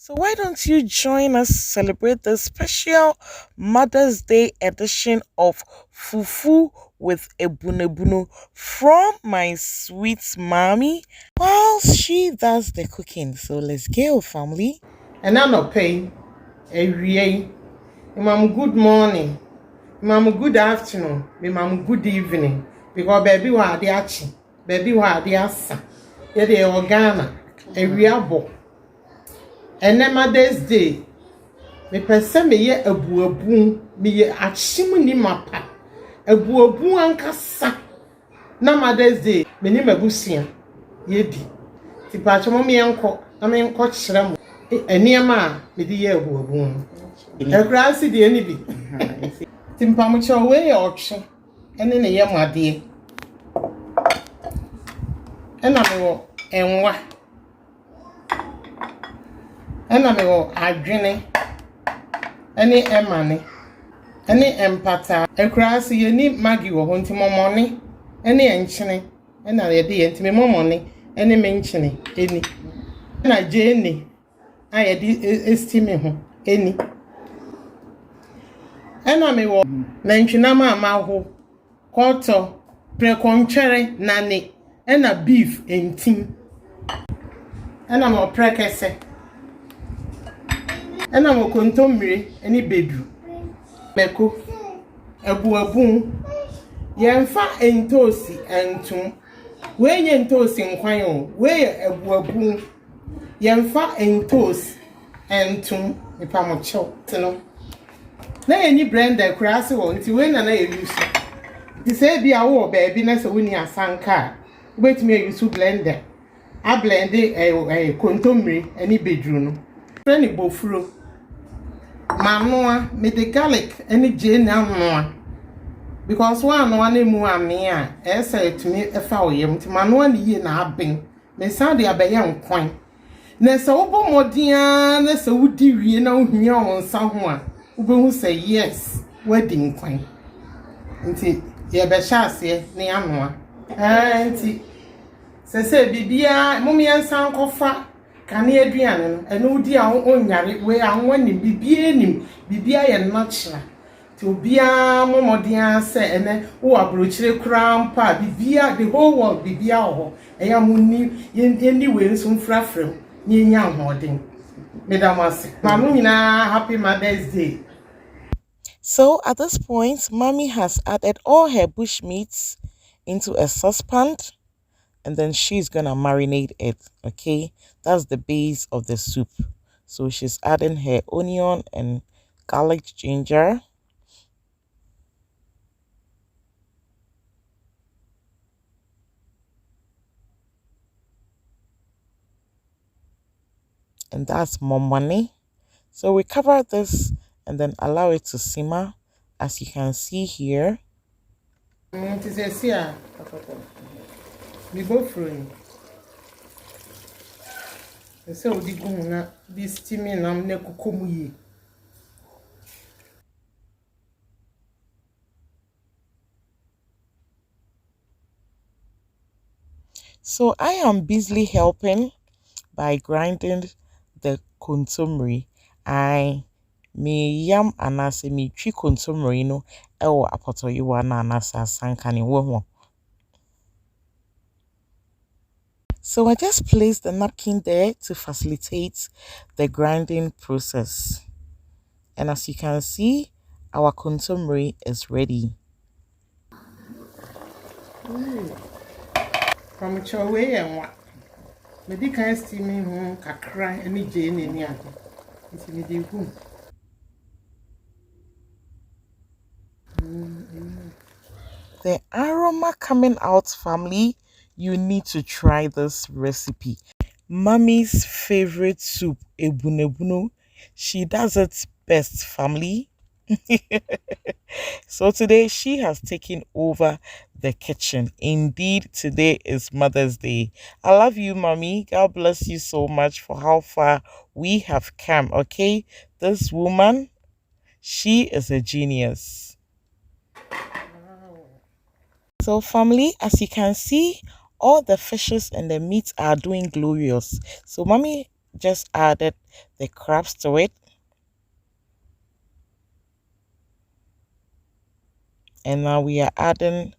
So why don't you join us celebrate the special Mother's Day edition of Fufu with Ebunebunu from my sweet mommy while she does the cooking. So let's go, family. And I'm not paying a rea. Mom, good morning. Mom, good afternoon. Mom, good evening. Because baby, what the achi? Baby, what the asa? Yeah, the organa. A real. And then Mother's Day. Me person me ye ebuebun me ye achim ni mapa. Ebuebun ankasa. Na Mother's Day me ni mabusia ye di. Ti pa chomo me enko na me enko kyerɛ mo. Eniema a me di ye ebuebun. Ekra si di eni bi. Ti mpa mo kyo we ye otwe. Ene ne ye made. Ena me wo enwa. Ena me wo adwene. Any emane, any empata, a crass ye need Maggie or hunting more money, any enchine, and I did me more money, any mentioning, any. And I Jenny, I esteem him, any. And I may walk, Nanchinama Maho, quarter, preconcherry, nanny, and a beef and tin. And I'm a precursor. And I'm a Kontomire any bedroom. Meko Ebunebun Yemfa entosi entum. We ye entosi nkwan o. We Ebunebun Yemfa entosi entum nipa mo chew tino. Na eni blender kura se wo nti we na use. Ti say bia wo baabi na se woni asanka. Wetumi use blender. A blend Kontomire any bedroom no. Friend bofuro Manoa me the garlic any jane noa because one mu ame a say to me efa oyem ti manoa ne ye na aben me san de abeye nkwan na se wo bomodin na se wudi wie na ohia won sa ho a wo behu say yes wadi nkwan nti ye be hyase ne anoa nti se bibia mum yensan kofa kane aduane no ene wudi a onyare we anwani bibia ye natural ti obia momodin se ene wo abrochire krampa bibia the whole world bibia ho eya munni ye we nso mfrafrem ni nya hoden medamase manu nyina happy Mother's Day. So at this point, mommy has added all her bush meats into a saucepan and then she's gonna marinate it. Okay, that's the base of the soup. So she's adding her onion and garlic, ginger, and that's more money. So we cover this and then allow it to simmer, as you can see here. Ti se sia mi go through ese odi gun na bi steaming nam ne kokomu yi. So I am busily helping by grinding the kontomire. I me yam anase me twi kontomire no ewo apotoyiwa na anase asanka ne wo. So I just placed the napkin there to facilitate the grinding process. And as you can see, our kontomire is ready. From chowe and what? Me di kan steaming ho kakra any jane ni ade. Nti me di hu. The aroma coming out, family, you need to try this recipe. Mommy's favorite soup, Ebunebunu. She does it best, family. So today she has taken over the kitchen. Indeed, today is Mother's Day. I love you, mommy. God bless you so much for how far we have come. Okay, this woman, she is a genius. So family, as you can see, all the fishes and the meats are doing glorious. So mommy just added the crabs to it. And now we are adding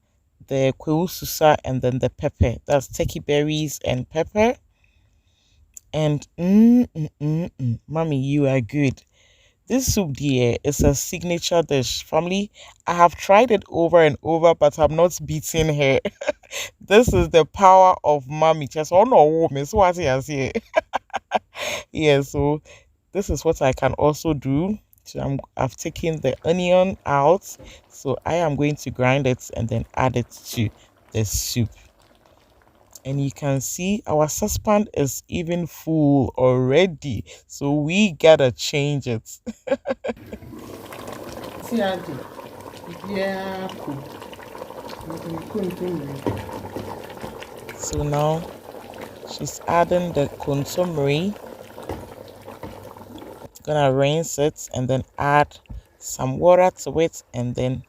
the kweususa and then the pepper. That's turkey berries and pepper. And mommy, you are good. This soup dear is a signature dish. Family, I have tried it over and over, but I'm not beating her. This is the power of mommy. Just oh no woman. So what I say. Yeah, so this is what I can also do. So I've taken the onion out. So I am going to grind it and then add it to the soup. And you can see our saucepan is even full already. So we gotta change it. See, Auntie. Yeah, So now she's adding the kontomire. Gonna rinse it and then add some water to it, and then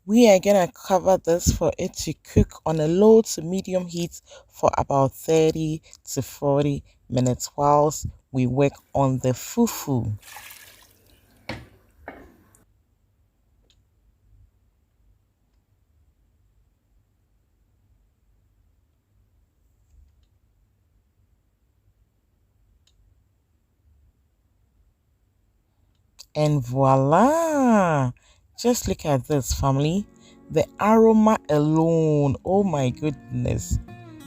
we are gonna cover this for it to cook on a low to medium heat for about 30 to 40 minutes whilst we work on the fufu. And voila! Just look at this, family. The aroma alone. Oh my goodness.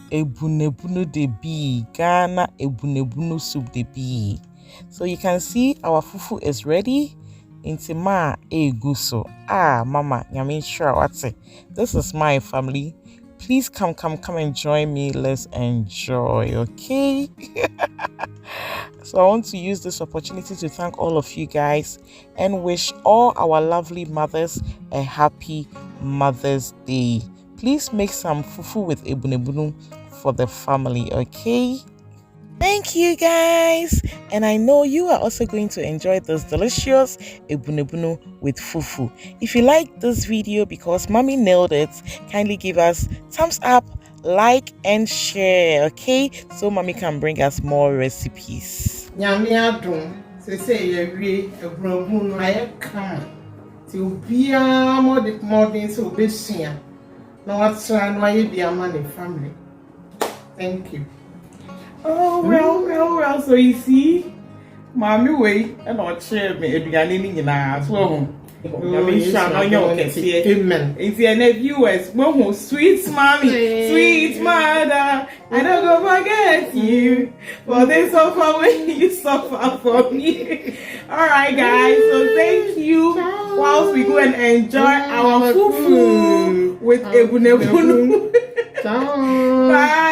Ebunebun de be. Ghana Ebunebun soup de be. So you can see our fufu is ready. Intima eguso. Ah, mama, yamin sure what's it? This is my family. Please come and join me. Let's enjoy, okay? So I want to use this opportunity to thank all of you guys and wish all our lovely mothers a happy Mother's Day. Please make some fufu with ebunebun for the family, okay? Thank you guys, and I know you are also going to enjoy this delicious ebunebunu with fufu. If you like this video because mommy nailed it, kindly give us thumbs up, like and share, okay, so mommy can bring us more recipes. Nyame adom. Say Evee, Ebunebun no aye kan. Ti obia modern so obesua. Na watra no aye bi ama ne family. Thank you. Oh, well. So you see, mommy way and not share me eduane ni nyina so. Amen. It's your viewers. Momo, sweet mommy, sweet mother. I don't go forget you. For they suffer when you suffer for me. Alright, guys. So thank you. Whilst we go and enjoy our fufu with Ebunebun. Bye.